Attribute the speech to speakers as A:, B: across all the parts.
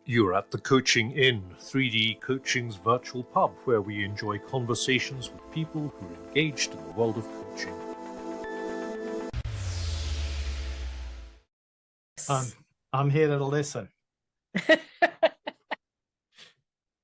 A: You're at the Coaching Inn, 3D Coaching's virtual pub, where we enjoy conversations with people who are engaged in the world of coaching.
B: I'm here to listen.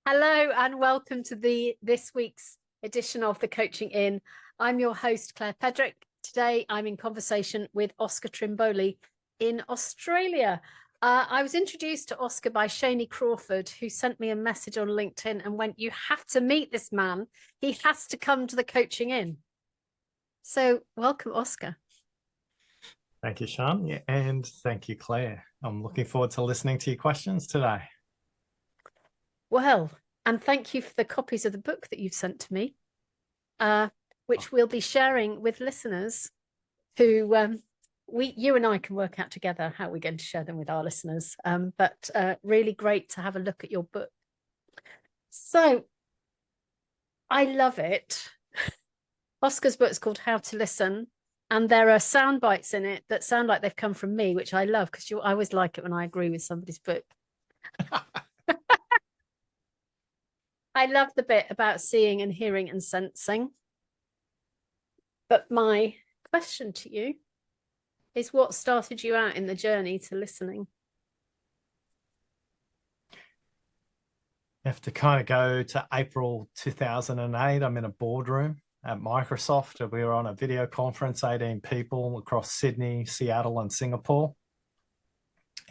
C: Hello and welcome to this week's edition of the Coaching Inn. I'm your host, Claire Pedrick. Today I'm in conversation with Oscar Trimboli in Australia. I was introduced to Oscar by Shani Crawford, who sent me a message on LinkedIn and went, "You have to meet this man. He has to come to the Coaching Inn." So welcome, Oscar.
B: Thank you, Sean. Yeah, and thank you, Claire. I'm looking forward to listening to your questions today.
C: Well, and thank you for the copies of the book that you've sent to me, which we'll be sharing with listeners who you and I can work out together how we're going to share them with our listeners. But really great to have a look at your book. So I love it. Oscar's book is called How to Listen, and there are sound bites in it that sound like they've come from me, which I love because I always like it when I agree with somebody's book. I love the bit about seeing and hearing and sensing. But my question to you is, what started you out in the journey to listening?
B: You have to kind of go to April 2008. I'm in a boardroom at Microsoft. We were on a video conference, 18 people across Sydney, Seattle, and Singapore.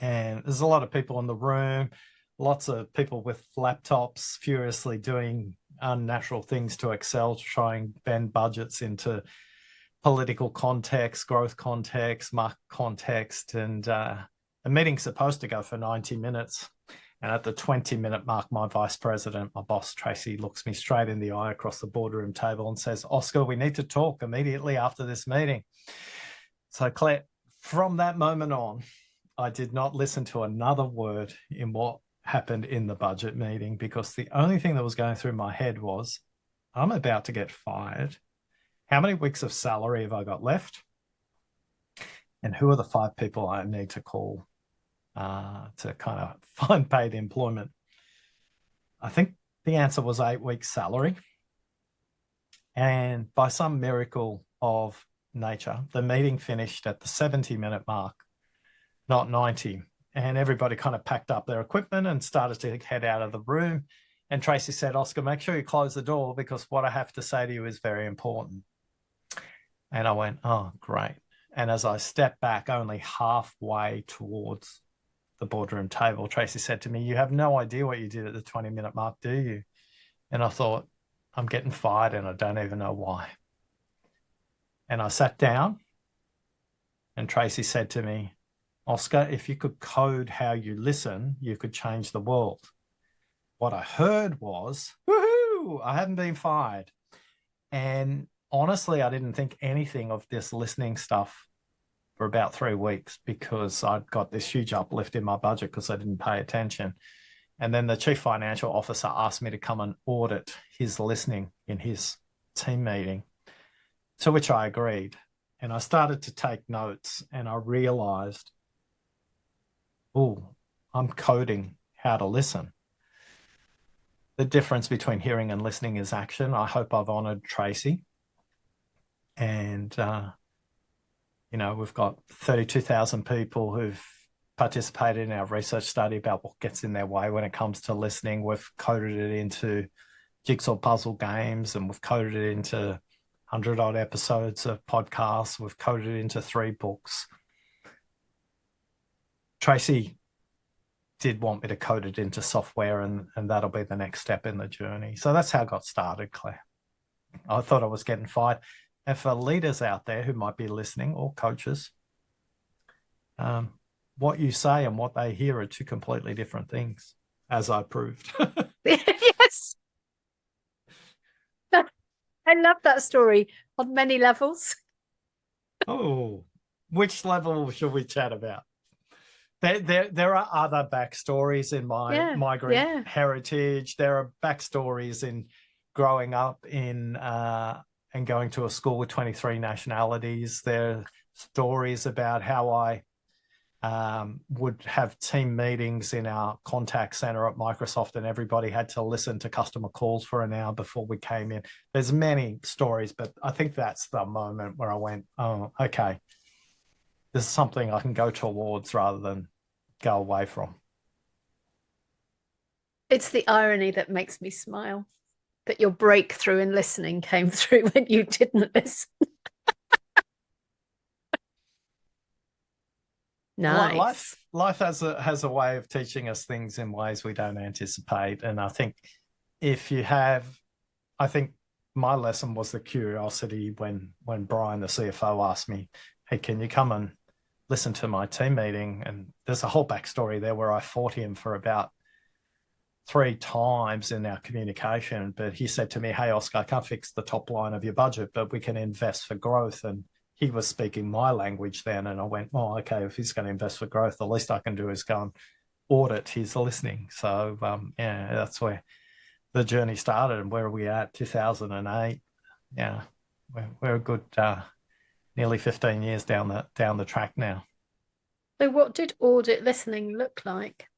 B: And there's a lot of people in the room, lots of people with laptops furiously doing unnatural things to Excel to try and bend budgets into political context, growth context, market context. And the meeting's supposed to go for 90 minutes. And at the 20-minute mark, my vice president, my boss, Tracy, looks me straight in the eye across the boardroom table and says, "Oscar, we need to talk immediately after this meeting." So, Claire, from that moment on, I did not listen to another word in what happened in the budget meeting, because the only thing that was going through my head was, I'm about to get fired. How many weeks of salary have I got left? And who are the 5 people I need to call to kind of find paid employment? I think the answer was 8 weeks salary. And by some miracle of nature, the meeting finished at the 70-minute mark, not 90. And everybody kind of packed up their equipment and started to head out of the room. And Tracy said, "Oscar, make sure you close the door, because what I have to say to you is very important." And I went, "Oh, great." And as I stepped back only halfway towards the boardroom table, Tracy said to me, "You have no idea what you did at the 20-minute mark, do you?" And I thought, I'm getting fired and I don't even know why. And I sat down and Tracy said to me, "Oscar, if you could code how you listen, you could change the world." What I heard was, woohoo, I hadn't been fired. And honestly, I didn't think anything of this listening stuff for about 3 weeks, because I'd got this huge uplift in my budget because I didn't pay attention. And then the chief financial officer asked me to come and audit his listening in his team meeting, to which I agreed. And I started to take notes, and I realized, oh, I'm coding how to listen. The difference between hearing and listening is action. I hope I've honored Tracy. And, we've got 32,000 people who've participated in our research study about what gets in their way when it comes to listening. We've coded it into jigsaw puzzle games, and we've coded it into 100-odd episodes of podcasts. We've coded it into 3 books. Tracy did want me to code it into software, and that'll be the next step in the journey. So that's how I got started, Claire. I thought I was getting fired. And for leaders out there who might be listening, or coaches, what you say and what they hear are 2 completely different things, as I proved.
C: Yes. I love that story on many levels.
B: Oh, which level should we chat about? There are other backstories in my migrant heritage. There are backstories in growing up in and going to a school with 23 nationalities. There are stories about how I would have team meetings in our contact center at Microsoft, and everybody had to listen to customer calls for an hour before we came in. There's many stories, but I think that's the moment where I went, oh, okay, this is something I can go towards rather than go away from.
C: It's the irony that makes me smile, that your breakthrough in listening came through when you didn't listen. Nice.
B: Life has a way of teaching us things in ways we don't anticipate. And I think I think my lesson was the curiosity when Brian, the CFO, asked me, hey, can you come and listen to my team meeting? And there's a whole backstory there where I fought him for about 3 times in our communication. But he said to me, hey, Oscar, I can't fix the top line of your budget, but we can invest for growth. And he was speaking my language then. And I went, oh, okay, if he's going to invest for growth, the least I can do is go and audit his listening. So, yeah, that's where the journey started. And where are we at? 2008. Yeah, we're a good nearly 15 years down the track now.
C: So what did audit listening look like?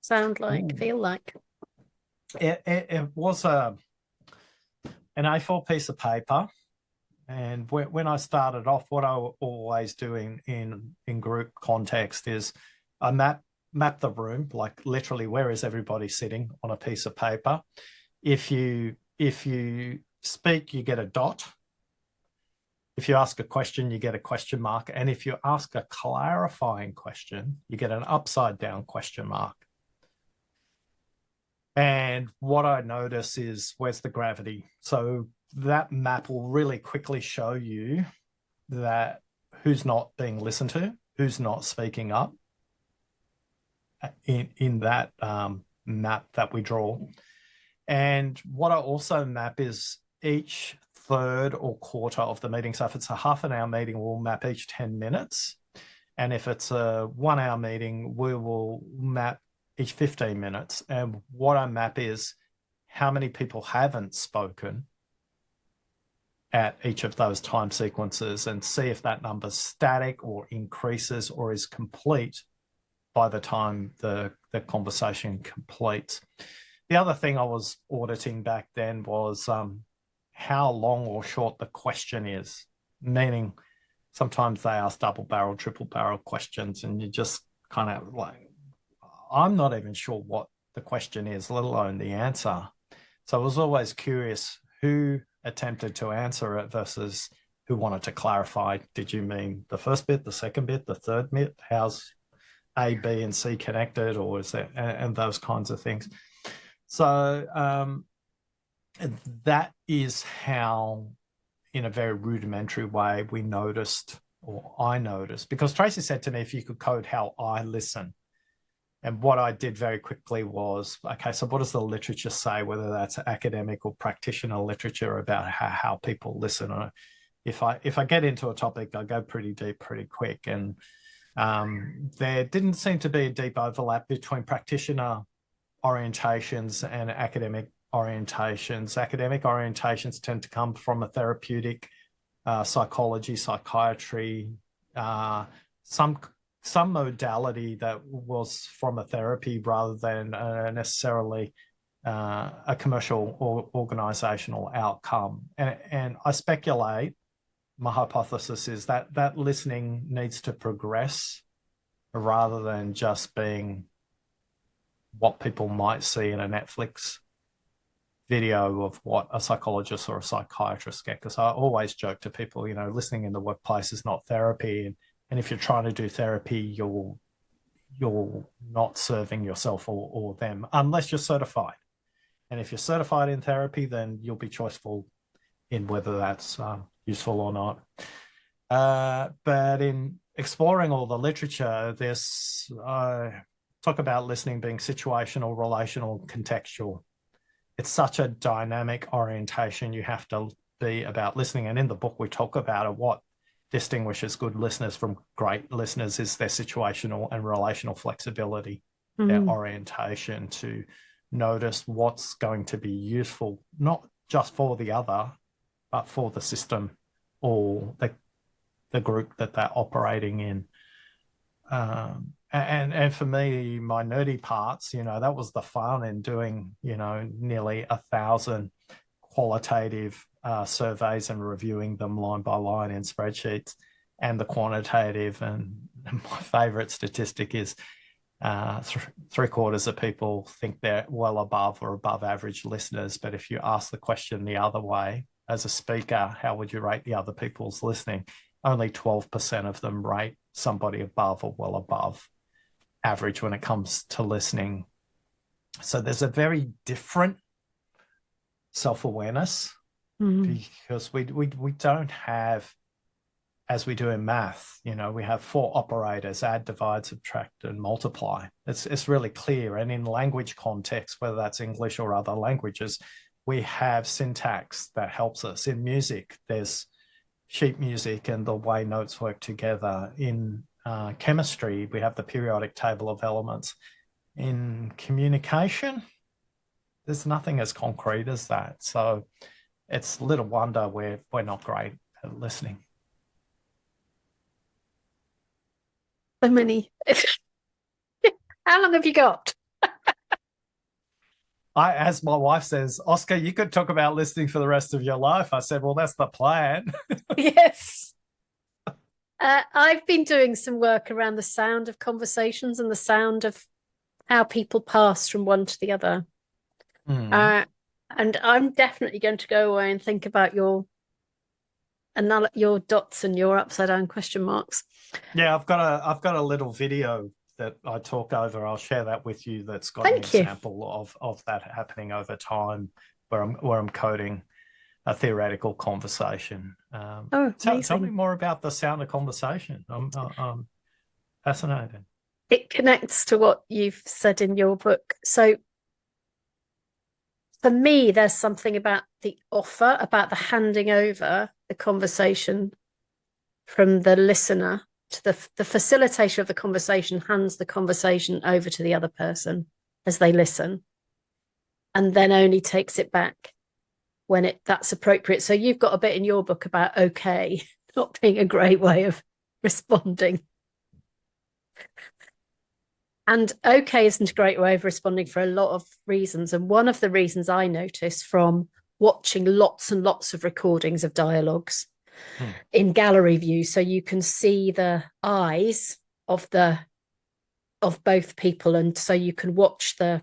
C: Sound like?
B: Ooh.
C: Feel like?
B: It was an A4 piece of paper. And when I started off, what I always do in group context is I map the room, like literally where is everybody sitting on a piece of paper. If you speak, you get a dot. If you ask a question, you get a question mark. And if you ask a clarifying question, you get an upside down question mark. And what I notice is, where's the gravity? So that map will really quickly show you that who's not being listened to, who's not speaking up in that map that we draw. And what I also map is each third or quarter of the meeting. So if it's a half an hour meeting, we'll map each 10 minutes. And if it's a 1 hour meeting, we will map each 15 minutes. And what I map is how many people haven't spoken at each of those time sequences, and see if that number's static or increases or is complete by the time the conversation completes. The other thing I was auditing back then was how long or short the question is, meaning sometimes they ask double barrel, triple barrel questions, and you just kind of like, I'm not even sure what the question is, let alone the answer. So I was always curious who attempted to answer it versus who wanted to clarify. Did you mean the first bit, the second bit, the third bit? How's A, B, and C connected, or is that, and those kinds of things. So that is how, in a very rudimentary way, we noticed, or I noticed, because Tracy said to me, if you could code how I listen. And what I did very quickly was, okay, so what does the literature say, whether that's academic or practitioner literature about how people listen? Or if I get into a topic, I go pretty deep pretty quick. And there didn't seem to be a deep overlap between practitioner orientations and academic orientations. Academic orientations tend to come from a therapeutic, psychology, psychiatry, some modality that was from a therapy rather than necessarily a commercial or organizational outcome. And I speculate, my hypothesis is that listening needs to progress rather than just being what people might see in a Netflix video of what a psychologist or a psychiatrist get. Because I always joke to people, listening in the workplace is not therapy. And if you're trying to do therapy, you're not serving yourself or them unless you're certified. And if you're certified in therapy, then you'll be choiceful in whether that's useful or not. But in exploring all the literature, there's talk about listening being situational, relational, contextual. It's such a dynamic orientation you have to be about listening. And in the book, we talk about what distinguishes good listeners from great listeners is their situational and relational flexibility, their orientation to notice what's going to be useful, not just for the other, but for the system or the group that they're operating in. and for me, my nerdy parts, that was the fun in doing, nearly 1,000 qualitative surveys and reviewing them line by line in spreadsheets, and the quantitative. And my favorite statistic is 3/4 of people think they're well above or above average listeners. But if you ask the question the other way, as a speaker, how would you rate the other people's listening? Only 12% of them rate somebody above or well above average when it comes to listening. So there's a very different self-awareness because we don't have, as we do in math, we have 4 operators: add, divide, subtract, and multiply. It's really clear. And in language context, whether that's English or other languages, we have syntax that helps us. In music, there's sheet music and the way notes work together. In chemistry, we have the periodic table of elements. In communication, there's nothing as concrete as that. So it's little wonder we're not great at listening.
C: So many. How long have you got?
B: As my wife says, Oscar, you could talk about listening for the rest of your life. I said, well, that's the plan.
C: Yes. I've been doing some work around the sound of conversations and the sound of how people pass from one to the other. And I'm definitely going to go away and think about your dots and your upside down question marks.
B: Yeah, I've got a little video that I talk over. I'll share that with you. That's got an example of that happening over time, where I'm coding a theoretical conversation. Tell me more about the sound of conversation. I'm fascinated.
C: It connects to what you've said in your book. So for me, there's something about the offer, about the handing over the conversation from the listener to the facilitator of the conversation hands the conversation over to the other person as they listen, and then only takes it back when that's appropriate. So you've got a bit in your book about okay not being a great way of responding. And okay isn't a great way of responding for a lot of reasons. And one of the reasons I noticed from watching lots and lots of recordings of dialogues in gallery view, so you can see the eyes of both people, and so you can watch the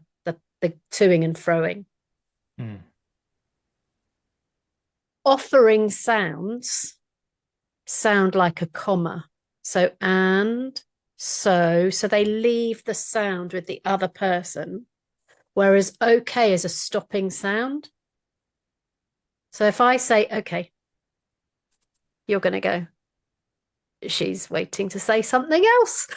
C: toing and froing. Offering sounds sound like a comma. So and so they leave the sound with the other person, whereas okay is a stopping sound. So if I say okay, you're going to go, she's waiting to say something else.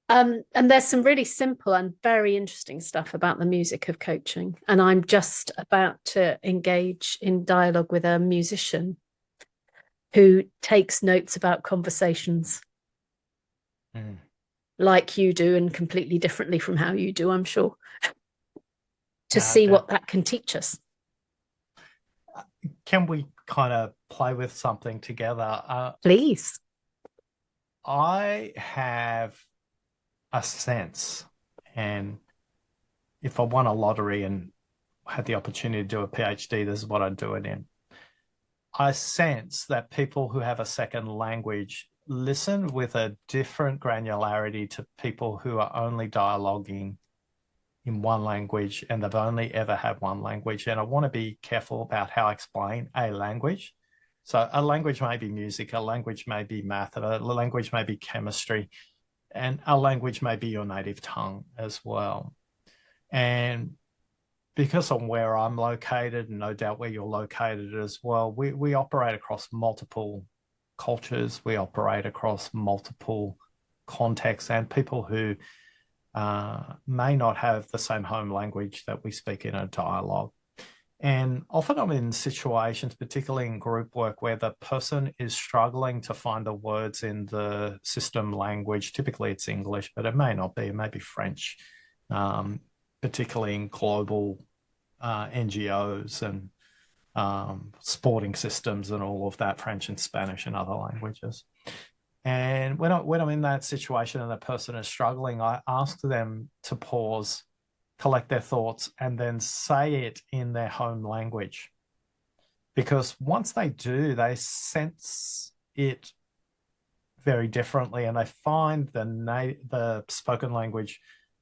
C: And there's some really simple and very interesting stuff about the music of coaching. And I'm just about to engage in dialogue with a musician who takes notes about conversations like you do, and completely differently from how you do, I'm sure, to see what that can teach us.
B: Can we kind of play with something together?
C: Please.
B: I have a sense, and if I won a lottery and had the opportunity to do a PhD, this is what I'd do it in. I sense that people who have a second language listen with a different granularity to people who are only dialoguing in one language, and they've only ever had one language. And I want to be careful about how I explain a language. So a language may be music, a language may be math, a language may be chemistry, and a language may be your native tongue as well. And because of where I'm located, and no doubt where you're located as well, we operate across multiple cultures, we operate across multiple contexts, and people who may not have the same home language that we speak in a dialogue. And often I'm in situations, particularly in group work, where the person is struggling to find the words in the system language. Typically it's English, but it may not be, it may be French, particularly in global NGOs and sporting systems and all of that, French and Spanish and other languages. And when I'm in that situation and the person is struggling, I ask them to pause, collect their thoughts, and then say it in their home language. Because once they do, they sense it very differently, and they find the spoken language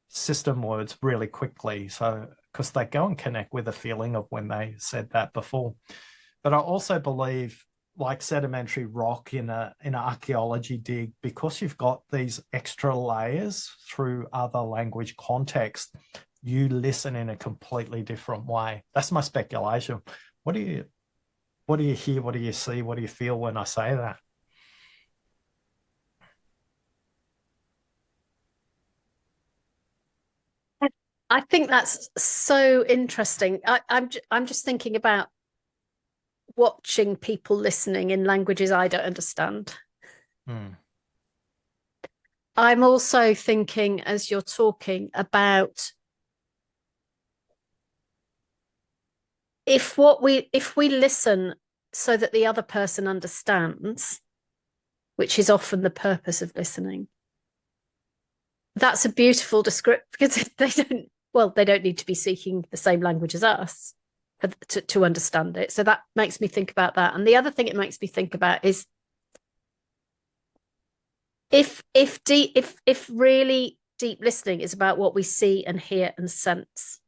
B: system words really quickly. So, because they go and connect with the feeling of when they said that before. But I also believe, like sedimentary rock in an archaeology dig, because you've got these extra layers through other language context, you listen in a completely different way. That's my speculation. What do you hear? What do you see? What do you feel when I say that?
C: I think that's so interesting. I'm just thinking about watching people listening in languages I don't understand. I'm also thinking, as you're talking, about if we listen so that the other person understands, which is often the purpose of listening, that's a beautiful description, because they don't need to be speaking the same language as us to understand it. So that makes me think about that. And the other thing it makes me think about is if really deep listening is about what we see and hear and sense,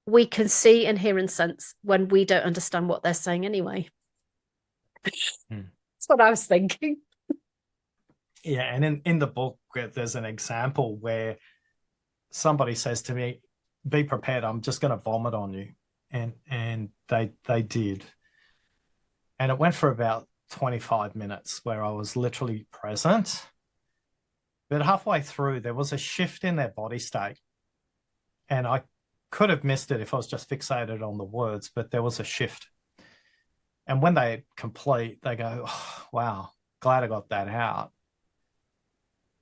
C: we can see and hear and sense when we don't understand what they're saying anyway. That's what I was thinking.
B: Yeah, and in the book, there's an example where somebody says to me, "Be prepared, I'm just going to vomit on you." And they did. And it went for about 25 minutes where I was literally present. But halfway through, there was a shift in their body state. And I could have missed it if I was just fixated on the words, but there was a shift. And when they complete, they go, "Oh, wow, glad I got that out."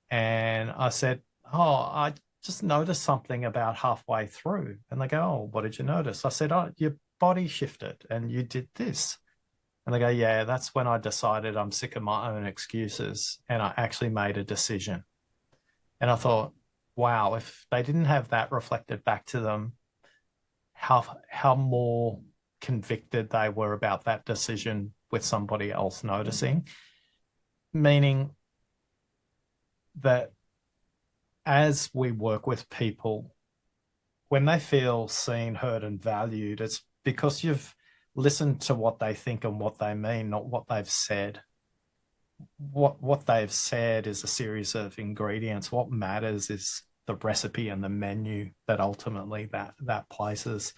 B: And I said, "Oh, I just noticed something about halfway through." And they go, "Oh, what did you notice?" I said, "Oh, your body shifted and you did this." And they go, "Yeah, that's when I decided I'm sick of my own excuses and I actually made a decision." And I thought, wow, if they didn't have that reflected back to them, how more convicted they were about that decision with somebody else noticing. Meaning that as we work with people, when they feel seen, heard, and valued, it's because you've listened to what they think and what they mean, not what they've said. What they've said is a series of ingredients. What matters is the recipe and the menu that ultimately that places.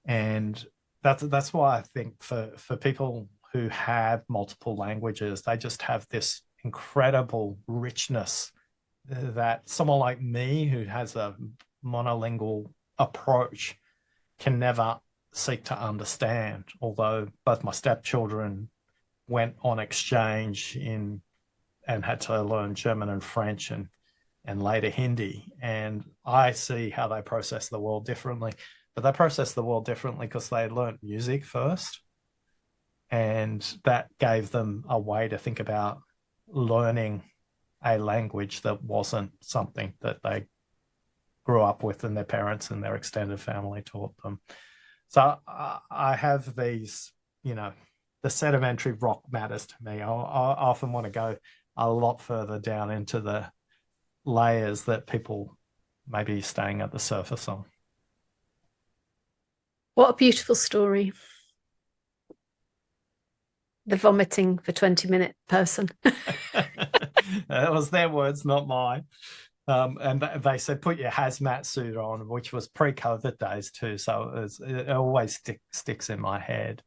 B: And that's why I think for people who have multiple languages, they just have this incredible richness that someone like me who has a monolingual approach can never seek to understand. Although both my stepchildren went on exchange and had to learn German and French and later Hindi. And I see how they process the world differently. But they process the world differently because they learned music first. And that gave them a way to think about learning a language that wasn't something that they grew up with and their parents and their extended family taught them. So I have these, the sedimentary rock matters to me. I often want to go a lot further down into the layers that people may be staying at the surface on.
C: What a beautiful story. The vomiting for 20-minute person.
B: That was their words, not mine. And they said, put your hazmat suit on, which was pre-COVID days too. So it always sticks in my head.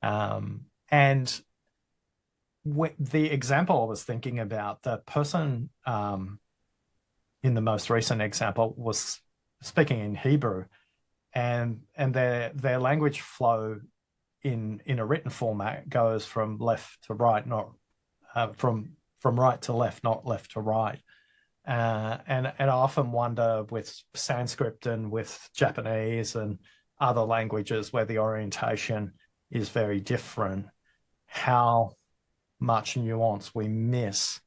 B: And the example I was thinking about, the person in the most recent example was speaking in Hebrew, and their language flow in a written format goes from left to right, not from right to left, not left to right. And I often wonder with Sanskrit and with Japanese and other languages where the orientation is very different, how much nuance we miss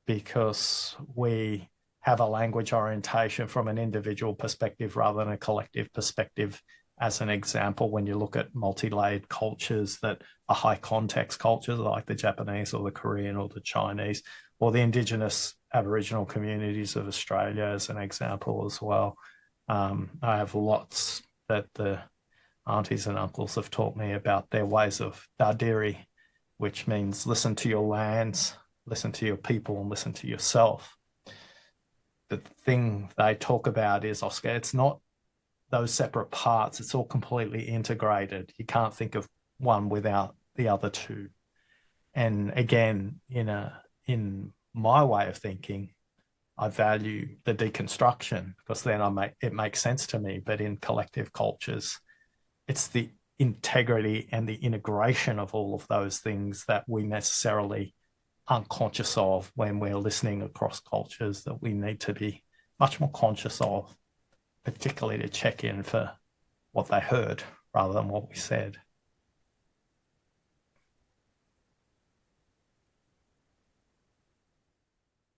B: because we have a language orientation from an individual perspective rather than a collective perspective. As an example, when you look at multi-layered cultures that are high context cultures like the Japanese or the Korean or the Chinese, or the Indigenous Aboriginal communities of Australia as an example as well. I have lots that the aunties and uncles have taught me about their ways of dadiri, which means listen to your lands, listen to your people, and listen to yourself. The thing they talk about is, Oscar, it's not those separate parts. It's all completely integrated. You can't think of one without the other two. And again, in my way of thinking, I value the deconstruction because then it makes sense to me. But in collective cultures, it's the integrity and the integration of all of those things that we necessarily unconscious of when we're listening across cultures that we need to be much more conscious of, particularly to check in for what they heard rather than what we said.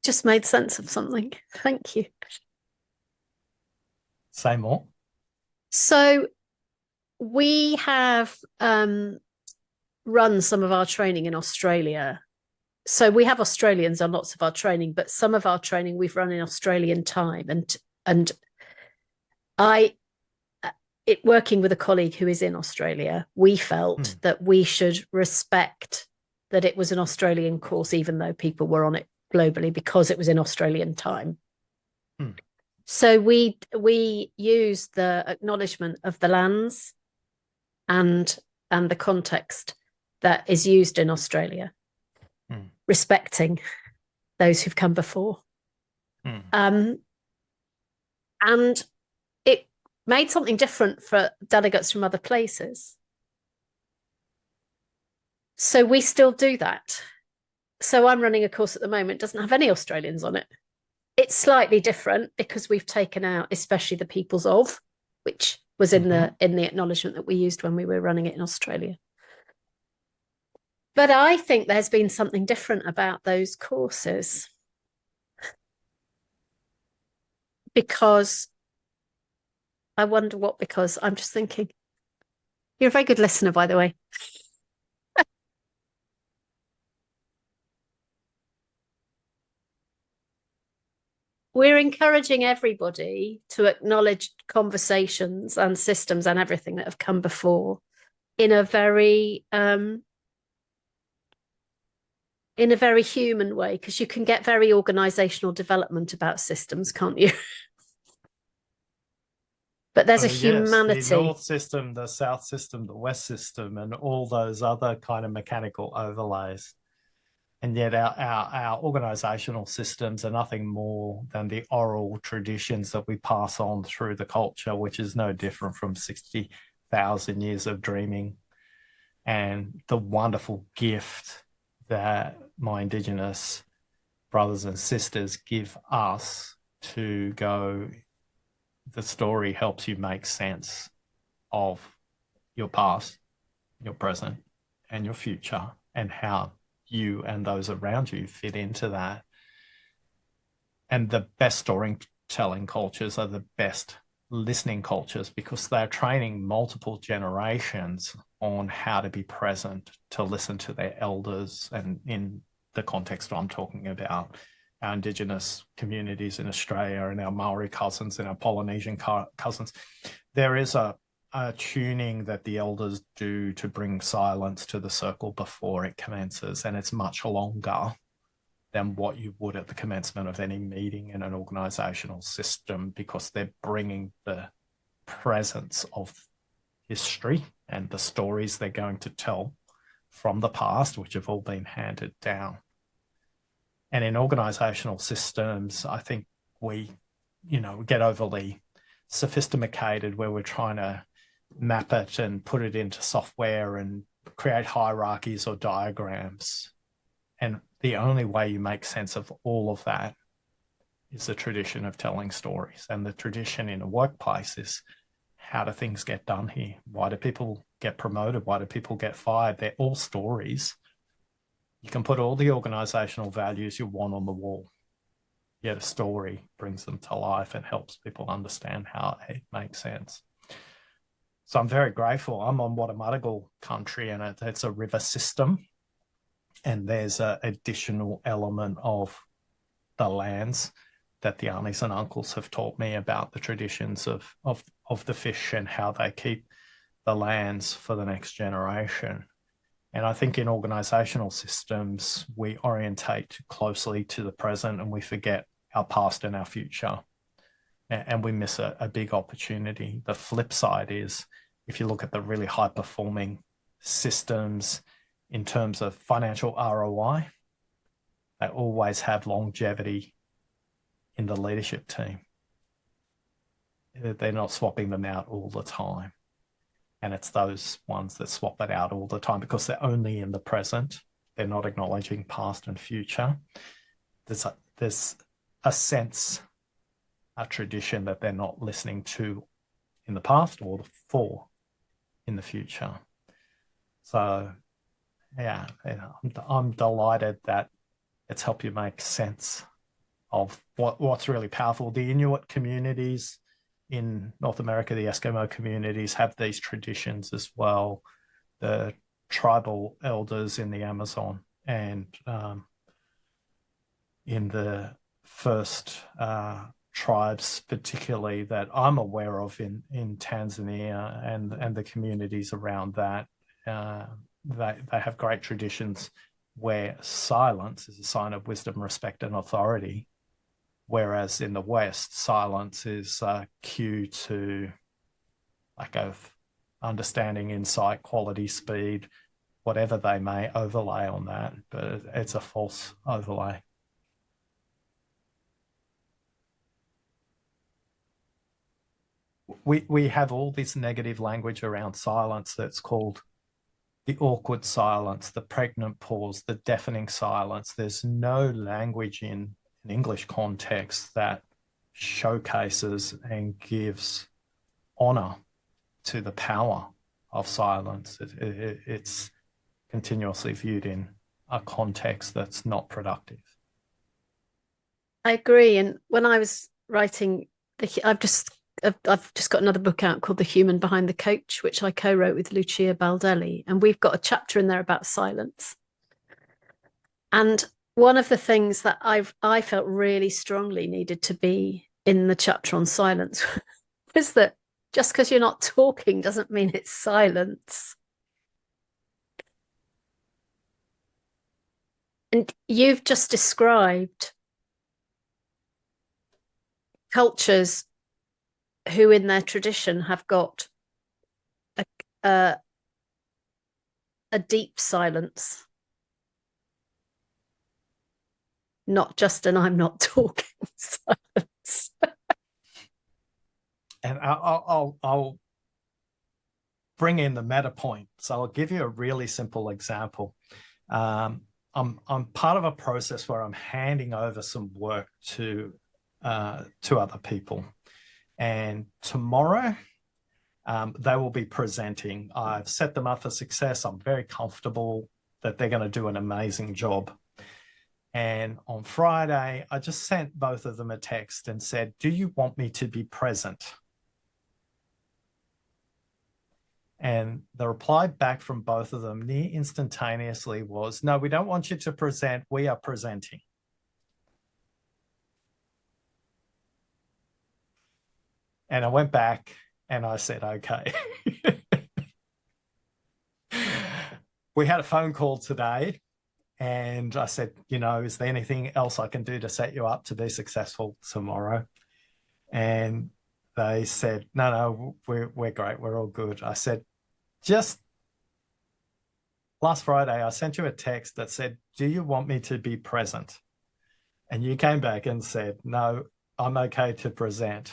C: Just made sense of something. Thank you.
B: Say more.
C: So we have run some of our training in Australia. So we have Australians on lots of our training, but some of our training we've run in Australian time. And working with a colleague who is in Australia, we felt that we should respect that it was an Australian course, even though people were on it globally, because it was in Australian time. So we used the acknowledgement of the lands and the context that is used in Australia, respecting those who've come before. And it made something different for delegates from other places. So we still do that. So I'm running a course at the moment, doesn't have any Australians on it. It's slightly different because we've taken out, especially the peoples of, which was in the acknowledgement that we used when we were running it in Australia. But I think there's been something different about those courses because I wonder what, because I'm just thinking, you're a very good listener, by the way. We're encouraging everybody to acknowledge conversations and systems and everything that have come before in a very human way, because you can get very organizational development about systems, can't you? But there's a humanity.
B: The North system, the South system, the West system, and all those other kind of mechanical overlays. And yet our organizational systems are nothing more than the oral traditions that we pass on through the culture, which is no different from 60,000 years of dreaming. And the wonderful gift that my Indigenous brothers and sisters give us to go, the story helps you make sense of your past, your present, and your future, and how you and those around you fit into that. And the best storytelling cultures are the best listening cultures because they're training multiple generations on how to be present, to listen to their elders. And in the context I'm talking about, our Indigenous communities in Australia and our Maori cousins and our Polynesian cousins, there is a tuning that the elders do to bring silence to the circle before it commences, and it's much longer than what you would at the commencement of any meeting in an organizational system, because they're bringing the presence of history and the stories they're going to tell from the past, which have all been handed down. And in organizational systems, I think we get overly sophisticated where we're trying to map it and put it into software and create hierarchies or diagrams. And the only way you make sense of all of that is the tradition of telling stories. And the tradition in a workplace is how do things get done here? Why do people get promoted? Why do people get fired? They're all stories. You can put all the organizational values you want on the wall, yet a story brings them to life and helps people understand how it makes sense. So I'm very grateful. I'm on Whybrow country, and it's a river system, and there's an additional element of the lands that the aunties and uncles have taught me about the traditions of the fish and how they keep the lands for the next generation. And I think in organizational systems, we orientate closely to the present and we forget our past and our future. And we miss a big opportunity. The flip side is, if you look at the really high performing systems in terms of financial ROI, they always have longevity in the leadership team. They're not swapping them out all the time. And it's those ones that swap it out all the time because they're only in the present. They're not acknowledging past and future. There's a sense, a tradition that they're not listening to in the past or for in the future. So, yeah, I'm delighted that it's helped you make sense of what's really powerful. The Inuit communities in North America, the Eskimo communities have these traditions as well. The tribal elders in the Amazon and in the first tribes, particularly that I'm aware of in Tanzania and the communities around that, they have great traditions where silence is a sign of wisdom, respect, and authority. Whereas in the West, silence is a cue to lack of understanding, insight, quality, speed, whatever they may overlay on that, but it's a false overlay. We have all this negative language around silence that's called the awkward silence, the pregnant pause, the deafening silence. There's no language in an English context that showcases and gives honor to the power of silence. It's continuously viewed in a context that's not productive.
C: I agree. And when I was writing, I've just got another book out called The Human Behind the Coach, which I co-wrote with Lucia Baldelli, and we've got a chapter in there about silence. And one of the things that I felt really strongly needed to be in the chapter on silence was that just because you're not talking doesn't mean it's silence. And you've just described cultures who in their tradition have got a deep silence. Not just an I'm not talking silence.
B: And I'll bring in the meta point. So I'll give you a really simple example. I'm part of a process where I'm handing over some work to other people. And tomorrow, they will be presenting. I've set them up for success. I'm very comfortable that they're going to do an amazing job. And on Friday, I just sent both of them a text and said, do you want me to be present? And the reply back from both of them near instantaneously was, no, we don't want you to present. We are presenting. And I went back and I said, okay. We had a phone call today. And I said, is there anything else I can do to set you up to be successful tomorrow? And they said, no, we're great. We're all good. I said, just last Friday, I sent you a text that said, do you want me to be present? And you came back and said, no, I'm okay to present.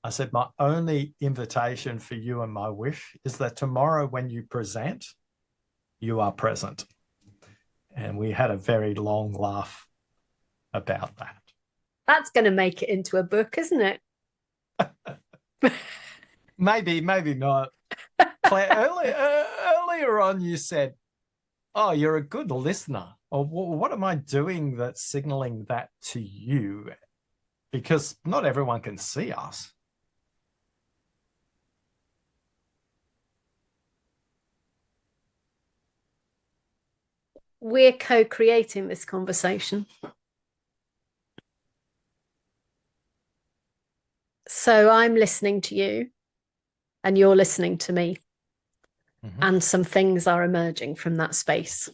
B: I said, my only invitation for you and my wish is that tomorrow when you present, you are present. And we had a very long laugh about that.
C: That's going to make it into a book, isn't it?
B: Maybe not. Claire, earlier on you said, oh, you're a good listener. Or what am I doing that's signaling that to you? Because not everyone can see us.
C: We're co-creating this conversation. So I'm listening to you and you're listening to me. Mm-hmm. And some things are emerging from that space.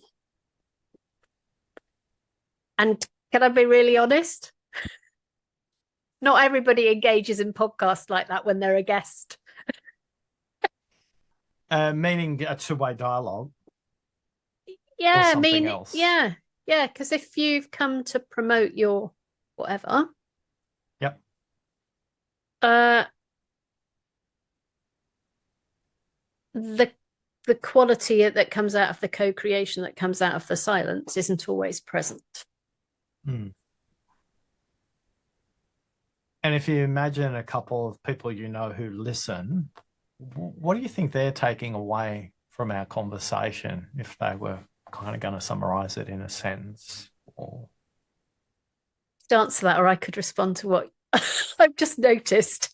C: And can I be really honest? Not everybody engages in podcasts like that when they're a guest.
B: Meaning a two-way dialogue.
C: Yeah, else. Yeah. Because if you've come to promote your whatever,
B: yep.
C: The quality that comes out of the co-creation, that comes out of the silence, isn't always present.
B: Mm. And if you imagine a couple of people you know who listen, what do you think they're taking away from our conversation if they were kind of going to summarize it in a sentence? Or
C: answer that, or I could respond to what I've just noticed.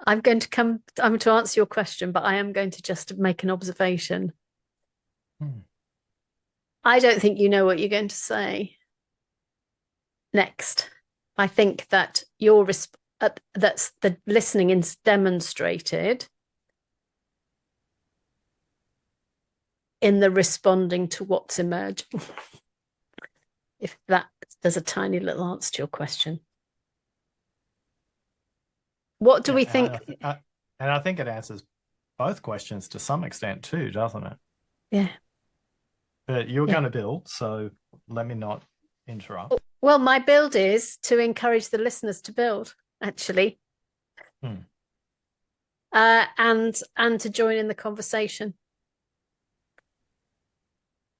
C: I'm going to answer your question, but I am going to just make an observation. I don't think you know what you're going to say next. I think that that's the listening is demonstrated in the responding to what's emerging. If there's a tiny little answer to your question. What do we think?
B: And I think it answers both questions to some extent too, doesn't it?
C: Yeah.
B: But you're going to build, so let me not interrupt.
C: Well, my build is to encourage the listeners to build, actually. And to join in the conversation.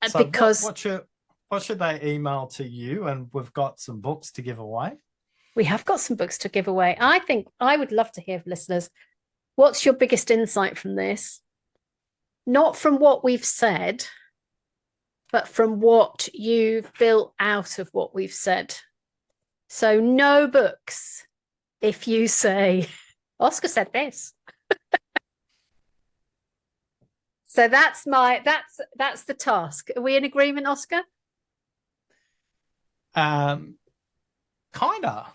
B: So because what should they email to you? And we've got some books to give away.
C: We have got some books to give away. I think I would love to hear from listeners. What's your biggest insight from this? Not from what we've said, but from what you've built out of what we've said. So no books if you say, Oscar said this. So that's the task. Are we in agreement, Oscar?
B: Kinda.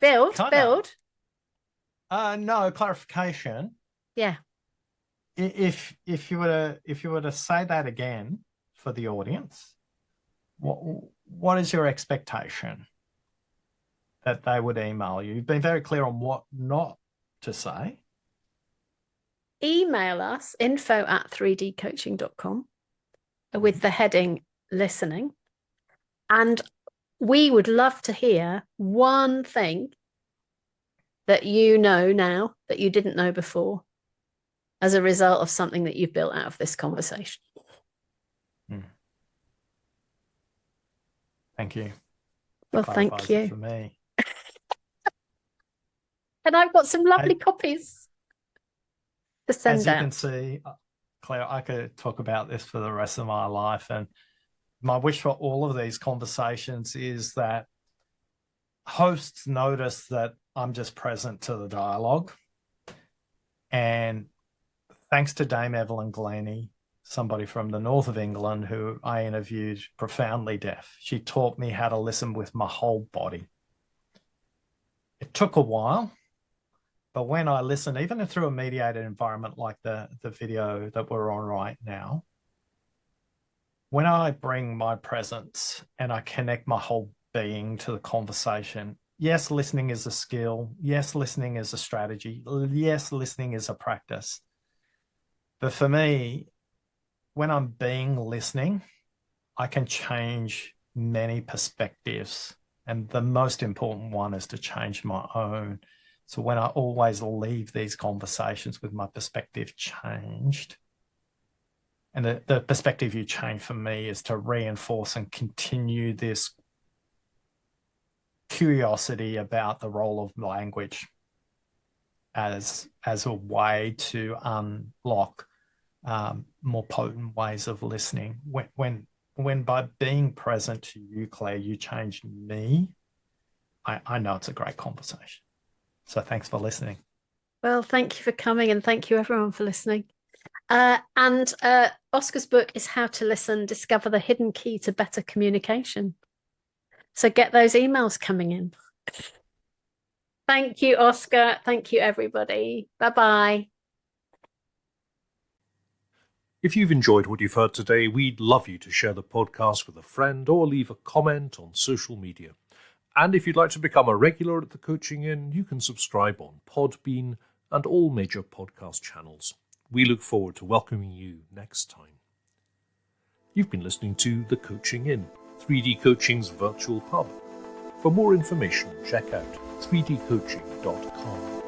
C: Build.
B: No, clarification.
C: Yeah.
B: If you were to say that again for the audience, what is your expectation that they would email you? You've been very clear on what not to say.
C: Email us info@3dcoaching.com with the heading listening. And we would love to hear one thing that you know now that you didn't know before as a result of something that you've built out of this conversation.
B: Thank you.
C: Well, thank you.
B: For me.
C: And I've got some lovely copies to send out.
B: As you can see, Claire, I could talk about this for the rest of my life. And my wish for all of these conversations is that hosts notice that I'm just present to the dialogue. And thanks to Dame Evelyn Glennie, somebody from the north of England who I interviewed, profoundly deaf. She taught me how to listen with my whole body. It took a while, but when I listen, even through a mediated environment like the video that we're on right now, when I bring my presence and I connect my whole being to the conversation, yes, listening is a skill. Yes, listening is a strategy. Yes, listening is a practice. But for me, when I'm listening, I can change many perspectives. And the most important one is to change my own. So when I always leave these conversations with my perspective changed, and the perspective you change for me is to reinforce and continue this curiosity about the role of language as a way to unlock more potent ways of listening. When by being present to you, Claire, you changed me, I know it's a great conversation. So thanks for listening.
C: Well, thank you for coming, and thank you everyone for listening. And Oscar's book is How to Listen, Discover the Hidden Key to Better Communication. So get those emails coming in. Thank you, Oscar. Thank you, everybody. Bye-bye.
A: If you've enjoyed what you've heard today, we'd love you to share the podcast with a friend or leave a comment on social media. And if you'd like to become a regular at the Coaching Inn, you can subscribe on Podbean and all major podcast channels. We look forward to welcoming you next time. You've been listening to The Coaching Inn, 3D Coaching's virtual pub. For more information, check out 3dcoaching.com.